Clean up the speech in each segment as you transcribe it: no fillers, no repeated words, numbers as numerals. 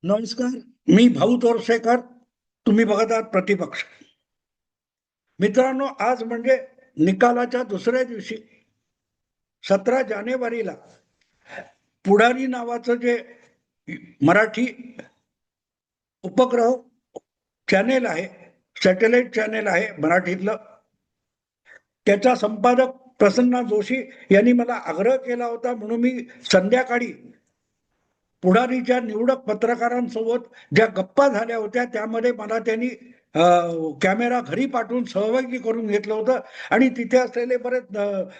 नमस्कार. मी भाऊ तोरसेकर. तुम्ही बघत आहात प्रतिपक्ष. मित्रांनो, आज म्हणजे निकालाच्या दुसऱ्या दिवशी 17 जानेवारीला पुढारी नावाचं जे मराठी उपग्रह चॅनेल आहे, सॅटेलाइट चॅनेल आहे मराठीतलं, त्याचा संपादक प्रसन्ना जोशी यांनी मला आग्रह केला होता, म्हणून मी संध्याकाळी पुढारीच्या निवडक पत्रकारांसोबत ज्या गप्पा झाल्या होत्या त्यामध्ये मला त्यांनी कॅमेरा घरी पाठवून सहभागी करून घेतलं होतं. आणि तिथे असलेले बरेच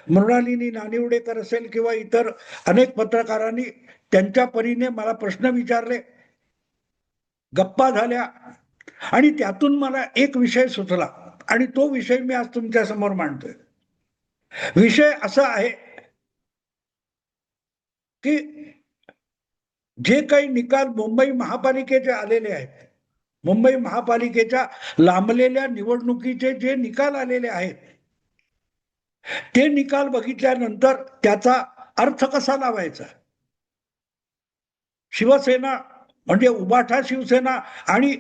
मृणालिनी नानिवडेकर असेल किंवा इतर अनेक पत्रकारांनी त्यांच्या परीने मला प्रश्न विचारले, गप्पा झाल्या, आणि त्यातून मला एक विषय सुचला आणि तो विषय मी आज तुमच्या समोर मांडतोय. विषय असा आहे की जे काही निकाल मुंबई महापालिकेचे आलेले आहेत, मुंबई महापालिकेच्या लांबलेल्या निवडणुकीचे जे निकाल आलेले आहेत, ते निकाल बघितल्यानंतर त्याचा अर्थ कसा लावायचा. शिवसेना म्हणजे उबाठा शिवसेना आणि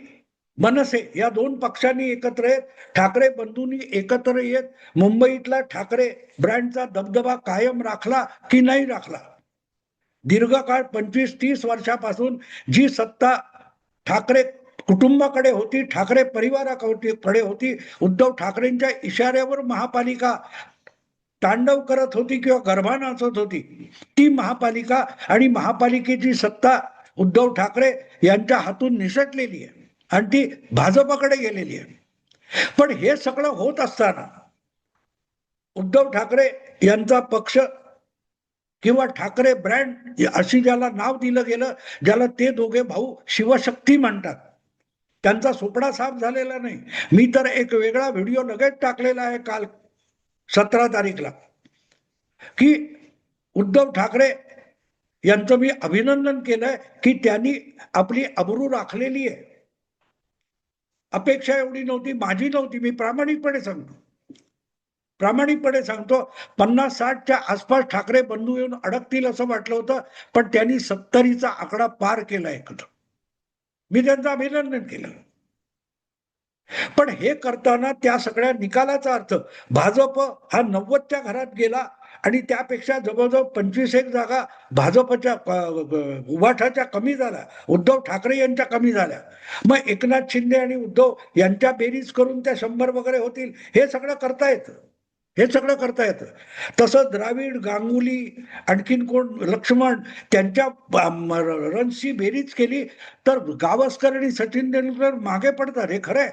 मनसे या दोन पक्षांनी एकत्र येत, ठाकरे बंधूंनी एकत्र येत मुंबईतला ठाकरे ब्रँडचा दबदबा कायम राखला की नाही राखला. दीर्घकाळ 25-30 वर्षापासून जी सत्ता ठाकरे कुटुंबाकडे होती, ठाकरे परिवाराकडे होती, उद्धव ठाकरेंच्या इशाऱ्यावर महापालिका तांडव करत होती किंवा गर्भा नाचत होती, ती महापालिका आणि महापालिकेची सत्ता उद्धव ठाकरे यांच्या हातून निसटलेली आहे आणि ती भाजपकडे गेलेली आहे. पण हे सगळं होत असताना उद्धव ठाकरे यांचा पक्ष किंवा ठाकरे ब्रँड अशी ज्याला नाव दिलं गेलं, ज्याला ते दोघे भाऊ शिवशक्ती म्हणतात, त्यांचा सुपडा साफ झालेला नाही. मी तर एक वेगळा व्हिडिओ लगेच टाकलेला आहे काल 17 तारीखला, की उद्धव ठाकरे यांचं मी अभिनंदन केलंय की त्यांनी आपली अब्रू राखलेली आहे. अपेक्षा एवढी नव्हती, माझी नव्हती, मी प्रामाणिकपणे सांगतो 50-60च्या आसपास ठाकरे बंधू येऊन अडकतील असं वाटलं होतं, पण त्यांनी 70चा आकडा पार केला एकत्र. मी त्यांचं अभिनंदन केलं. पण हे करताना त्या सगळ्या निकालाचा अर्थ, भाजप हा 90च्या घरात गेला आणि त्यापेक्षा जवळजवळ 25 जागा भाजपच्या उभाठाच्या कमी झाल्या, उद्धव ठाकरे यांच्या कमी झाल्या. मग एकनाथ शिंदे आणि उद्धव यांच्या बेरीज करून त्या 100 वगैरे होतील, हे सगळं करता येतं. तसं द्राविड, गांगुली, आणखीन कोण, लक्ष्मण, त्यांच्या रन्सची बेरीज केली तर गावस्कर आणि सचिन तेंडुलकर मागे पडतात, हे खरं आहे.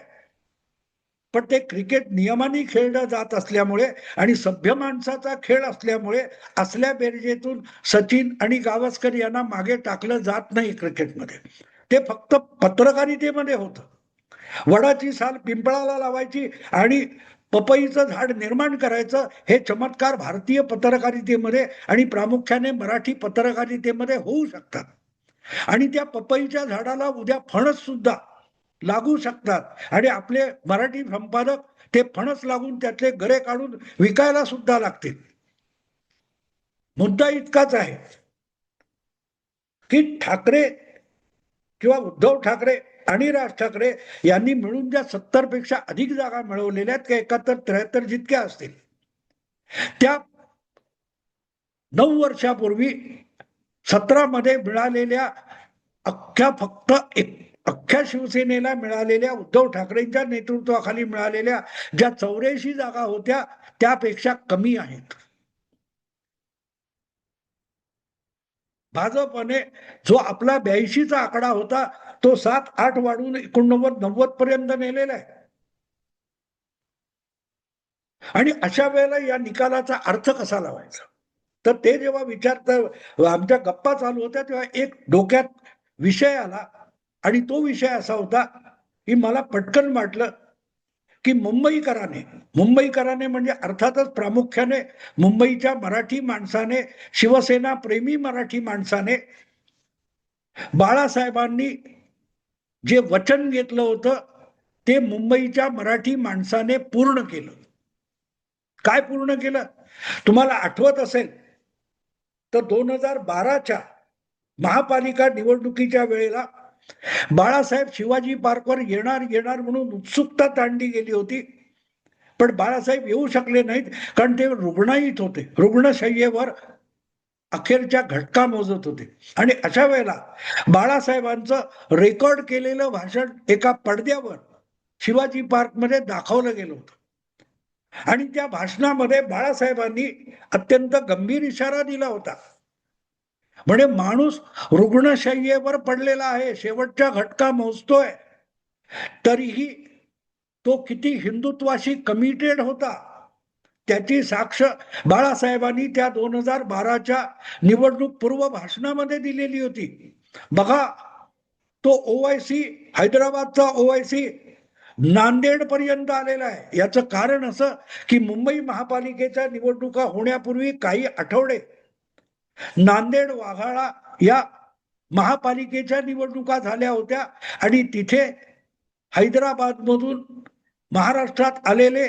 पण ते क्रिकेट नियमाने खेळलं जात असल्यामुळे आणि सभ्य माणसाचा खेळ असल्यामुळे असल्या बेरजेतून सचिन आणि गावस्कर यांना मागे टाकलं जात नाही क्रिकेटमध्ये. ते फक्त पत्रकारितेमध्ये होतं. वडाची साल पिंपळाला लावायची आणि पपईचं झाड निर्माण करायचं, हे चमत्कार भारतीय पत्रकारितेमध्ये आणि प्रामुख्याने मराठी पत्रकारितेमध्ये होऊ शकतात. आणि त्या पपईच्या झाडाला उद्या फणस सुद्धा लागू शकतात आणि आपले मराठी संपादक ते फणस लागून त्यातले गरे काढून विकायला सुद्धा लागतील. मुद्दा इतकाच आहे की ठाकरे किंवा उद्धव ठाकरे आणि राज ठाकरे यांनी मिळून ज्या 70 पेक्षा अधिक जागा मिळवलेल्या आहेत, 71-73 जितक्या असतील, त्या 9 वर्षापूर्वी 17 मध्ये मिळालेल्या अख्ख्या शिवसेनेला मिळालेल्या, उद्धव ठाकरेंच्या नेतृत्वाखाली मिळालेल्या ज्या 84 जागा होत्या त्यापेक्षा कमी आहेत. भाजपने जो आपला 82चा आकडा होता तो 7-8 वाढून 89-90 पर्यंत नेलेला आहे. आणि अशा वेळेला या निकालाचा अर्थ कसा लावायचा, तर ते जेव्हा आमच्या गप्पा चालू होत्या तेव्हा एक डोक्यात विषय आला आणि तो विषय असा होता की मला पटकन वाटलं की मुंबईकराने म्हणजे अर्थातच प्रामुख्याने मुंबईच्या मराठी माणसाने, शिवसेना प्रेमी मराठी माणसाने बाळासाहेबांनी जे वचन घेतलं होतं ते मुंबईच्या मराठी माणसाने पूर्ण केलं. काय पूर्ण केलं? तुम्हाला आठवत असेल तर 2012च्या महापालिका निवडणुकीच्या वेळेला बाळासाहेब शिवाजी पार्कवर येणार येणार म्हणून उत्सुकता ताणली गेली होती, पण बाळासाहेब येऊ शकले नाहीत, कारण ते रुग्णाईत होते, रुग्णशय्येवर अखेरच्या घटका मोजत होते. आणि अशा वेळेला बाळासाहेबांचं रेकॉर्ड केलेलं भाषण एका पडद्यावर शिवाजी पार्कमध्ये दाखवलं गेलं होतं. आणि त्या भाषणामध्ये बाळासाहेबांनी अत्यंत गंभीर इशारा दिला होता. म्हणजे माणूस रुग्णशय्येवर पडलेला आहे, शेवटच्या घटका मोजतोय, तरीही तो किती हिंदुत्वाशी कमिटेड होता त्याची साक्ष बाळासाहेबांनी त्या 2012च्या निवडणूक पूर्व भाषणामध्ये दिलेली होती. बघा, तो ओवायसी, हैदराबादचा ओवायसी नांदेड पर्यंत आलेला आहे. याचं कारण असं की मुंबई महापालिकेच्या निवडणुका होण्यापूर्वी काही आठवडे नांदेड वाघाळा या महापालिकेच्या निवडणुका झाल्या होत्या आणि तिथे हैदराबाद मधून महाराष्ट्रात आलेले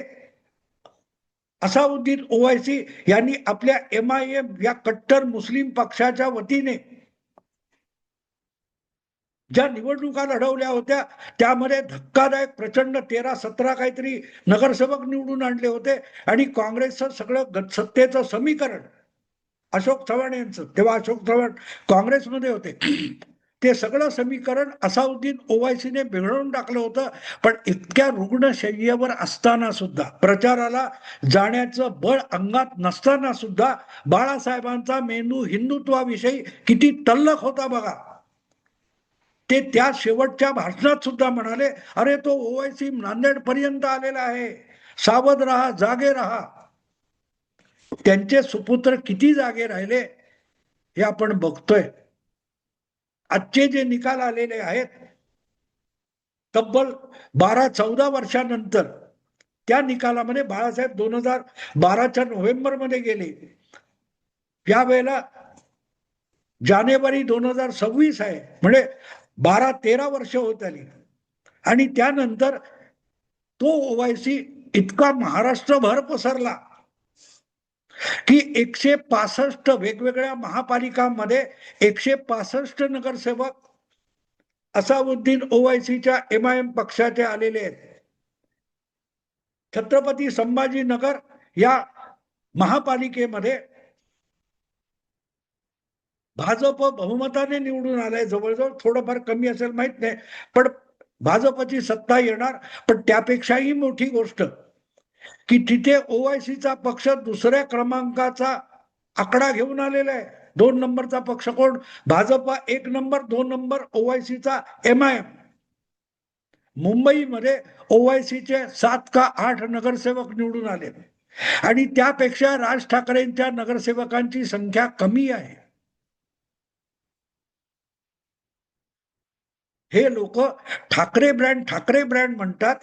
असाउद्दीन ओवायसी यांनी आपल्या MIM या कट्टर मुस्लिम पक्षाच्या वतीने ज्या निवडणुका लढवल्या होत्या त्यामध्ये धक्कादायक प्रचंड 13-17 काहीतरी नगरसेवक निवडून आणले होते. आणि काँग्रेसचं सगळं सत्तेचं समीकरण अशोक चव्हाण यांचं, तेव्हा अशोक चव्हाण काँग्रेसमध्ये होते, ते सगळं समीकरण असाउद्दीन ओवायसीने बिघडवून टाकलं होतं. पण इतक्या रुग्णशय्येवर असताना सुद्धा, प्रचाराला जाण्याचं बळ अंगात नसताना सुद्धा बाळासाहेबांचा मेंदू हिंदुत्वाविषयी किती तल्लख होता बघा. ते त्या शेवटच्या भाषणात सुद्धा म्हणाले, अरे तो ओवायसी नांदेड पर्यंत आलेला आहे, सावध राहा, जागे राहा. त्यांचे सुपुत्र किती जागे राहिले हे आपण बघतोय. आजचे जे निकाल आलेले आहेत, तब्बल 12-14 वर्षानंतर त्या निकालामध्ये बाळासाहेब 2012च्या नोव्हेंबरमध्ये गेले. त्यावेळेला जानेवारी 2026 आहे, म्हणजे 12-13 वर्ष होत आली. आणि त्यानंतर तो ओवायसी इतका महाराष्ट्रभर पसरला की 165 वेगवेगळ्या महापालिकांमध्ये 165 नगरसेवक असाउद्दीन ओवायसीच्या MIM पक्षाचे आलेले आहेत. छत्रपती संभाजीनगर या महापालिकेमध्ये भाजप बहुमताने निवडून आलाय, जवळजवळ, थोडंफार कमी असेल माहित नाही, पण भाजपची सत्ता येणार. पण त्यापेक्षाही मोठी गोष्ट की तिथे ओवायसीचा पक्ष दुसऱ्या क्रमांकाचा आकडा घेऊन आलेला आहे. 2 नंबरचा पक्ष कोण? भाजप 1 नंबर, 2 नंबर ओवायसीचा MIM. मुंबईमध्ये ओवायसीचे 7 का 8 नगरसेवक निवडून आले आणि त्यापेक्षा राज ठाकरेंच्या नगरसेवकांची संख्या कमी आहे. हे लोक ठाकरे ब्रँड म्हणतात.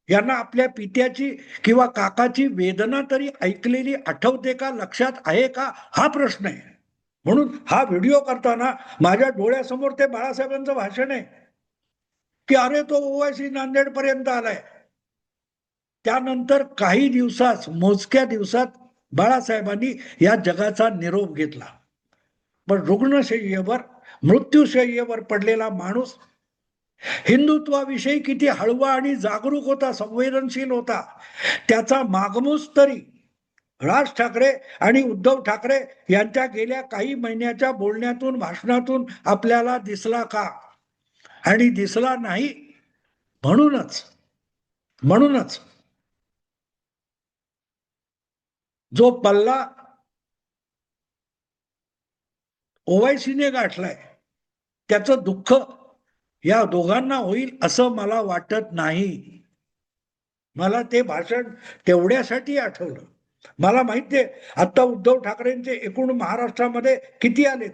यांना आपल्या पित्याची किंवा काकाची वेदना तरी ऐकलेली आठवते का, लक्षात आहे का, हा प्रश्न आहे. म्हणून हा व्हिडिओ करताना माझ्या डोळ्यासमोर ते बाळासाहेबांचं भाषण आहे की अरे तो ओवायसी नांदेड पर्यंत आलाय. त्यानंतर काही दिवसात, मोजक्या दिवसात बाळासाहेबांनी या जगाचा निरोप घेतला. पण रुग्णशय्येवर, मृत्यूशय्येवर पडलेला माणूस हिंदुत्वाविषयी किती हळवा आणि जागरूक होता, संवेदनशील होता, त्याचा मागमूस तरी राज ठाकरे आणि उद्धव ठाकरे यांच्या गेल्या काही महिन्याच्या बोलण्यातून, भाषणातून आपल्याला दिसला का? आणि दिसला नाही. म्हणूनच जो पल्ला ओवायसीने गाठलाय त्याचं दुःख या दोघांना होईल असं मला वाटत नाही. मला ते भाषण तेवढ्यासाठी आठवलं. मला माहितीये आता उद्धव ठाकरेंचे एकूण महाराष्ट्रामध्ये किती आलेत,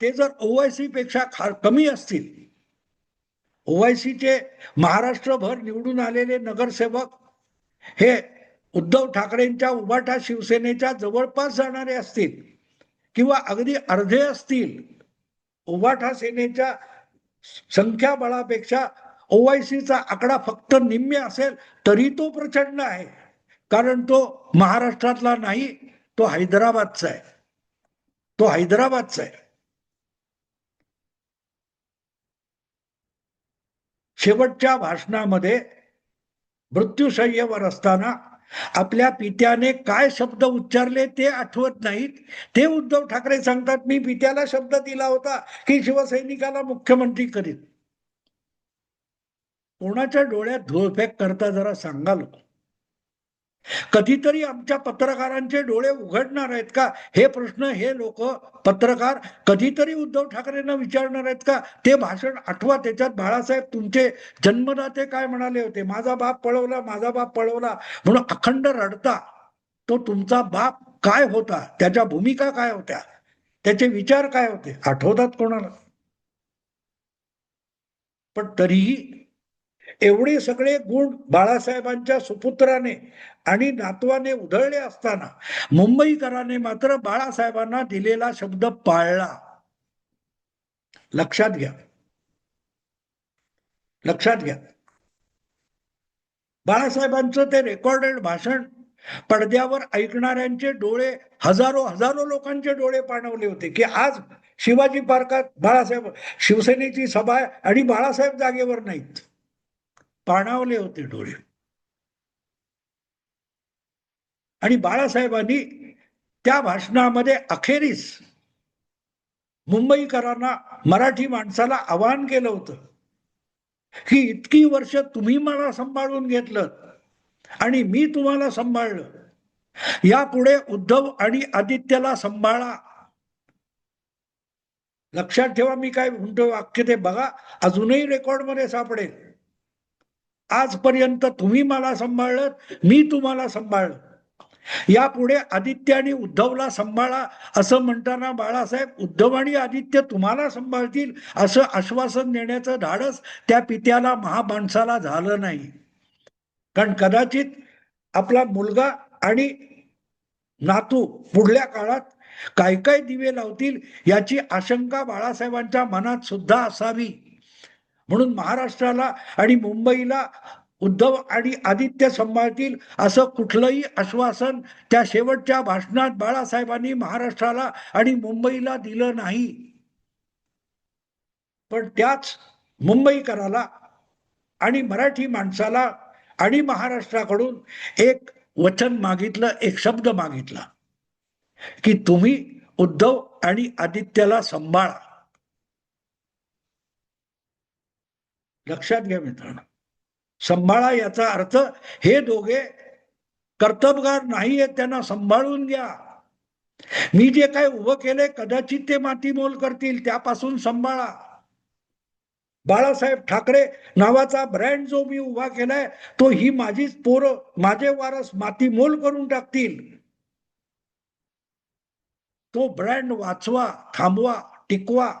ते जर ओवायसी पेक्षा कमी असतील. ओवायसीचे महाराष्ट्रभर निवडून आलेले नगरसेवक हे उद्धव ठाकरेंच्या उभाटा शिवसेनेच्या जवळपास जाणारे असतील किंवा अगदी अर्धे असतील. उभाटा सेनेच्या संख्याबळापेक्षा ओवायसीचा आकडा फक्त निम्मे असेल तरी तो प्रचंड आहे, कारण तो महाराष्ट्रातला नाही, तो हैदराबादचा आहे. शेवटच्या भाषणामध्ये मृत्यूशय्येवर असताना आपल्या पित्याने काय शब्द उच्चारले ते आठवत नाहीत. ते उद्धव ठाकरे सांगतात मी पित्याला शब्द दिला होता की शिवसैनिकाला मुख्यमंत्री करीत. कोणाच्या डोळ्यात धूळफेक करता जरा सांगाल? कधीतरी आमच्या पत्रकारांचे डोळे उघडणार आहेत का हे प्रश्न हे लोक पत्रकार कधीतरी उद्धव ठाकरेंना विचारणार आहेत का? ते भाषण आठवा, त्याच्यात बाळासाहेब तुमचे जन्मदाते काय म्हणाले होते, माझा बाप पळवला, माझा बाप पळवला म्हणून अखंड रडता. तो तुमचा बाप काय होता, त्याच्या भूमिका काय होत्या, त्याचे विचार काय होते, आठवतात कोणाला? पण तरीही एवढे सगळे गुण बाळासाहेबांच्या सुपुत्राने आणि नातवाने उधळले असताना मुंबईकरांनी मात्र बाळासाहेबांना दिलेला शब्द पाळला. लक्षात घ्या, लक्षात घ्या. बाळासाहेबांचं ते रेकॉर्डेड भाषण पडद्यावर ऐकणाऱ्यांचे डोळे, हजारो हजारो लोकांचे डोळे पाणवले होते की आज शिवाजी पार्कात बाळासाहेब, शिवसेनेची सभा आहे आणि बाळासाहेब जागेवर नाहीत. पाणावले होते डोळे. आणि बाळासाहेबांनी त्या भाषणामध्ये अखेरीस मुंबईकरांना, मराठी माणसाला आवाहन केलं होतं की इतकी वर्ष तुम्ही मला सांभाळून घेतलं आणि मी तुम्हाला सांभाळलं, यापुढे उद्धव आणि आदित्यला सांभाळा. लक्षात ठेवा मी काय म्हणतो वाक्य ते बघा, अजूनही रेकॉर्डमध्ये सापडेल. आजपर्यंत तुम्ही मला सांभाळलं, मी तुम्हाला सांभाळलं, यापुढे आदित्य आणि उद्धवला सांभाळा असं म्हणताना बाळासाहेब उद्धव आणि आदित्य तुम्हाला सांभाळतील असं आश्वासन देण्याचं धाडस त्या पित्याला, महामाणसाला झालं नाही. कारण कदाचित आपला मुलगा आणि नातू पुढल्या काळात काय काय दिवे लावतील याची आशंका बाळासाहेबांच्या मनात सुद्धा असावी. म्हणून महाराष्ट्राला आणि मुंबईला उद्धव आणि आदित्य सांभाळतील असं कुठलंही आश्वासन त्या शेवटच्या भाषणात बाळासाहेबांनी महाराष्ट्राला आणि मुंबईला दिलं नाही. पण त्याच मुंबईकराला आणि मराठी माणसाला आणि महाराष्ट्राकडून एक वचन मागितलं, एक शब्द मागितला की तुम्ही उद्धव आणि आदित्यला सांभाळा. लक्षात घ्या मित्रांनो, सांभाळा याचा अर्थ हे दोघे कर्तबगार नाहीये, त्यांना सांभाळून घ्या. मी जे काय उभं केलंय कदाचित ते मातीमोल करतील, त्यापासून सांभाळा. बाळासाहेब ठाकरे नावाचा ब्रँड जो मी उभा केलाय तो ही माझीच पोरं, माझे वारस मातीमोल करून टाकतील. तो ब्रँड वाचवा, थांबवा, टिकवा,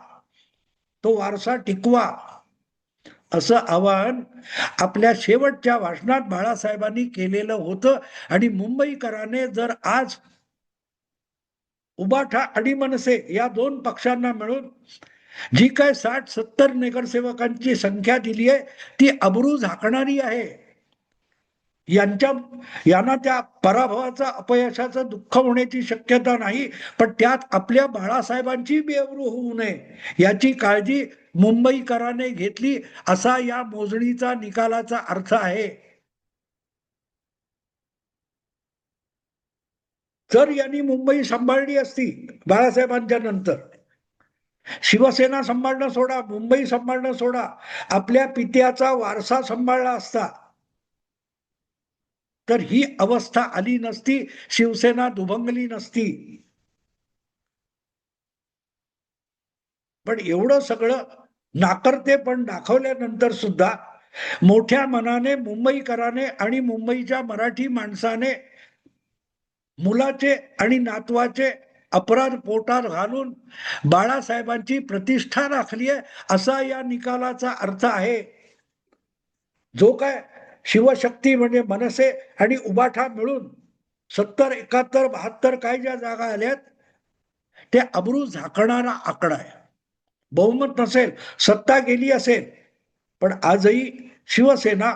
तो वारसा टिकवा, असं आवाहन आपल्या शेवटच्या भाषणात बाळासाहेबांनी केलेलं होतं. आणि मुंबईकरांनी जर आज उबाठा आणि मनसे या दोन पक्षांना मिळून जी काय 60-70 नगरसेवकांची संख्या दिली आहे ती अब्रू झाकणारी आहे. यांना त्या पराभवाचा, अपयशाचं दुःख होण्याची शक्यता नाही, पण त्यात आपल्या बाळासाहेबांची बेअब्रू होऊ नये याची काळजी मुंबईकरांनी घेतली असा या मोजणीचा निकालाचा अर्थ आहे. जर यांनी मुंबई सांभाळली असती बाळासाहेबांच्या नंतर, शिवसेना सांभाळणं सोडा, मुंबई सांभाळणं सोडा, आपल्या पित्याचा वारसा सांभाळला असता तर ही अवस्था आली नसती, शिवसेना दुभंगली नसती. पण एवढं सगळं नाकर्तेपण दाखवल्यानंतर सुद्धा मोठ्या मनाने मुंबईकराने आणि मुंबईच्या मराठी माणसाने मुलाचे आणि नातवाचे अपराध पोटात घालून बाळासाहेबांची प्रतिष्ठा राखली आहे असा या निकालाचा अर्थ आहे. जो काय शिवशक्ती म्हणजे मनसे आणि उबाठा मिळून 70, 71, 72 काय ज्या जागा आल्यात ते अब्रू झाकणारा आकडा आहे. बहुमत नसेल, सत्ता गेली असेल, पण आजही शिवसेना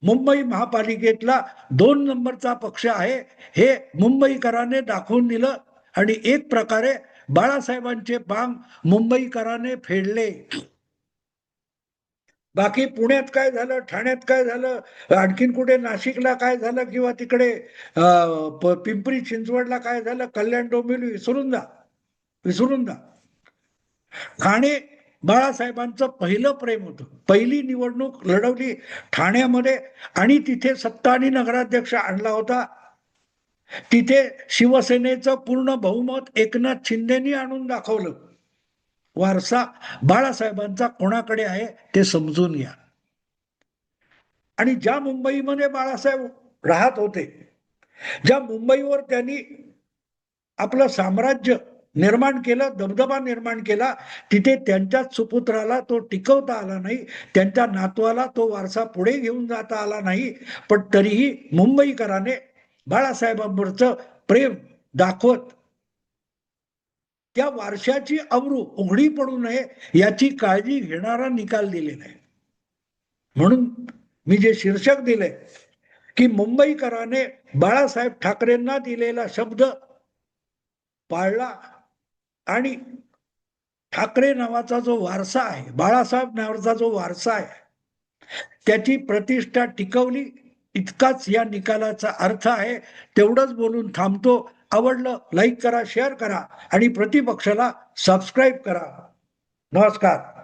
मुंबई महापालिकेतला 2 नंबरचा पक्ष आहे हे मुंबईकरांनी दाखवून दिलं. आणि एक प्रकारे बाळासाहेबांचे बांग मुंबईकरांनी फेडले. बाकी पुण्यात काय झालं, ठाण्यात काय झालं, आणखीन कुठे नाशिकला काय झालं, किंवा तिकडे पिंपरी चिंचवडला काय झालं, कल्याण डोंबिवली विसरून जा, विसरून जा. ठाणे बाळासाहेबांचं पहिलं प्रेम होतं. पहिली निवडणूक लढवली ठाण्यामध्ये आणि तिथे सत्ता आणि नगराध्यक्ष आणला होता. तिथे शिवसेनेचं पूर्ण बहुमत एकनाथ शिंदेनी आणून दाखवलं. वारसा बाळासाहेबांचा कोणाकडे आहे ते समजून घ्या. आणि ज्या मुंबईमध्ये बाळासाहेब राहत होते, ज्या मुंबईवर त्यांनी आपलं साम्राज्य निर्माण केलं, दबदबा निर्माण केला, तिथे त्यांच्याच सुपुत्राला तो टिकवता आला नाही, त्यांच्या नातवाला तो वारसा पुढे घेऊन जाता आला नाही. पण तरीही मुंबईकराने बाळासाहेबांवरचं प्रेम दाखवत त्या वारशाची अब्रू उघडी पडू नये याची काळजी घेणारा निकाल दिले नाही. म्हणून मी जे शीर्षक दिले की मुंबईकराने बाळासाहेब ठाकरेंना दिलेला शब्द पाळला आणि ठाकरे नावाचा जो वारसा आहे, बाळासाहेब नावाचा जो वारसा आहे, त्याची प्रतिष्ठा टिकवली, इतकाच या निकालाचा अर्थ आहे. तेवढंच बोलून थांबतो. आवडलं लाईक करा, शेअर करा आणि प्रतिपक्षाला सबस्क्राईब करा. नमस्कार.